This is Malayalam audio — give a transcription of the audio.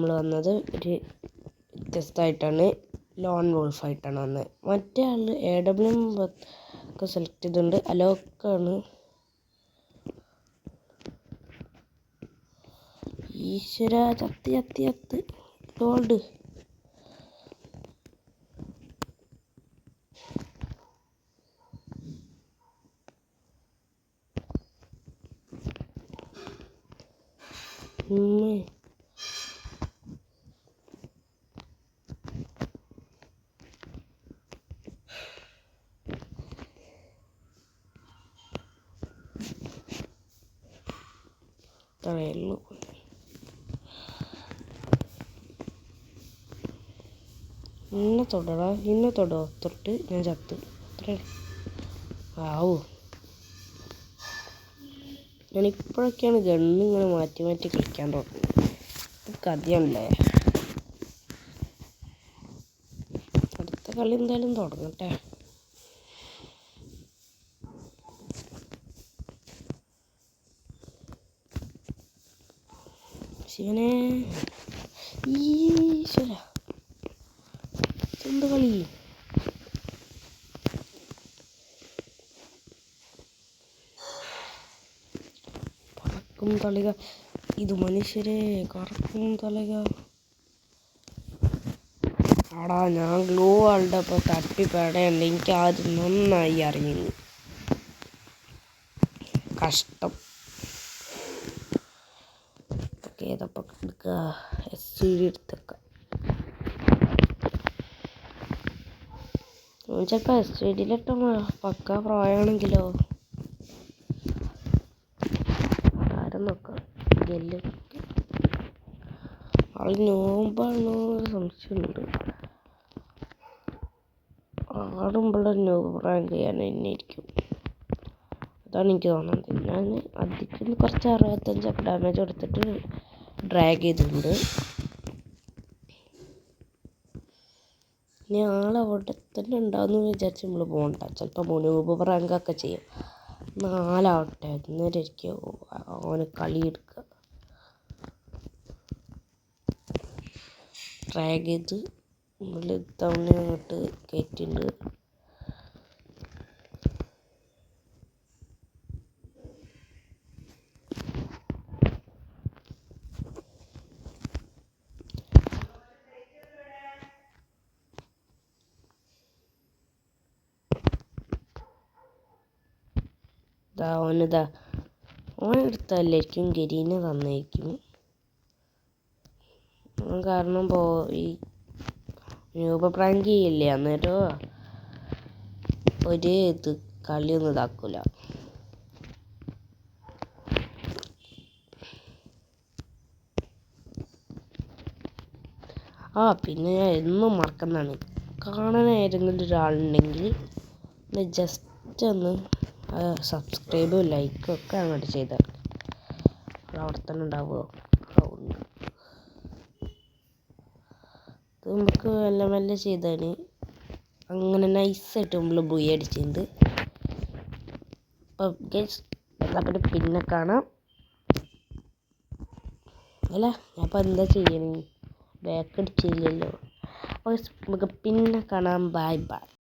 നമ്മൾ വന്നത് ഒരു വ്യത്യസ്തമായിട്ടാണ്, ലോൺ വോൾഫായിട്ടാണ് വന്നത്. മറ്റേ ആൾ AWM ഒക്കെ സെലക്ട് ചെയ്തിട്ടുണ്ട്, അലോക്കാണ്. ഈശ്വര, ചത്ത് ഗോൾഡ്. ഇത്രയുള്ളൂ. ഇന്നെ തൊടോ തൊട്ട് ഞാൻ ചത്ത്. അത്രേ ആവൂ. ഞാനിപ്പോഴൊക്കെയാണ് ഗണ്ണിങ്ങനെ മാറ്റി കളിക്കാൻ തുടങ്ങുന്നത്. കഥയല്ലേ. അടുത്ത കളി എന്തായാലും തുടങ്ങട്ടെ. ശിവനെ, ഈശ്വര, എന്ത് കളി. പറക്കും തളിക, ഇത് മനുഷ്യരെ കറക്കും തളിക. ആടാ, ഞാൻ ഗ്ലൂ ആളുടെ ഇപ്പോൾ തട്ടിപ്പടയുണ്ട്. എനിക്ക് ആദ്യം നന്നായി അറിയുന്നു. കഷ്ടം. ഏതപ്പം എടുക്കുക, SCD എടുത്തേക്കാം. ചിലപ്പോൾ SCDയിലിട്ടോ പക്ക പ്രായമാണെങ്കിലോ. ആരും നോക്കാം. ആൾ നോമ്പാണോ സംശയമുണ്ട്. ആടുമ്പോഴും നോമ്പ് റാങ്ക് ചെയ്യാൻ തന്നെ ഇരിക്കും. അതാണ് എനിക്ക് തോന്നുന്നത്. ഞാൻ അതിന് കുറച്ച് 65 ഡാമേജ് കൊടുത്തിട്ട് ഡ്രാഗ് ചെയ്തിട്ടുണ്ട്. ഇനി ആളവിടെ തന്നെ ഉണ്ടാവുമെന്ന് വിചാരിച്ച് നമ്മൾ പോകണ്ട. ചിലപ്പോൾ നോമ്പ് റാങ്കൊക്കെ ചെയ്യും. 4 ആവട്ടെ, അന്നേരം ഇരിക്കും അവന് കളി എടുക്കുക. ഡ്രാഗ് ചെയ്ത് നമ്മൾ തവണ അങ്ങോട്ട് കയറ്റിണ്ട്. ഓനെടുത്തല്ലായിരിക്കും ഗരീനെ തന്നായിരിക്കും. കാരണം ഈ രൂപപ്രാങ്ക് ചെയ്യില്ലേ, അന്നേരം ഒരു കളിയൊന്നും ഇതാക്കൂല. പിന്നെ ഞാൻ എന്നും മറക്കുന്നതാണ്, കാണാൻ ഏതെങ്കിലും ഒരാളുണ്ടെങ്കിൽ ജസ്റ്റ് ഒന്ന് സബ്സ്ക്രൈബും ലൈക്കും ഒക്കെ അങ്ങോട്ട് ചെയ്താൽ അവിടെ തന്നെ ഉണ്ടാവുമോ. ഇത് നമുക്ക് മെല്ലെ ചെയ്താൽ അങ്ങനെ നൈസായിട്ട് നമ്മൾ ബുയി അടിച്ചിട്ടുണ്ട്. അപ്പം എല്ലാവരും പിന്നെ കാണാം. അല്ല, ഞാൻ അപ്പം എന്താ ചെയ്യണേ, ബാക്ക് അടിച്ചില്ലല്ലോ. അപ്പോൾ നമുക്ക് പിന്നെ കാണാം. ബൈ.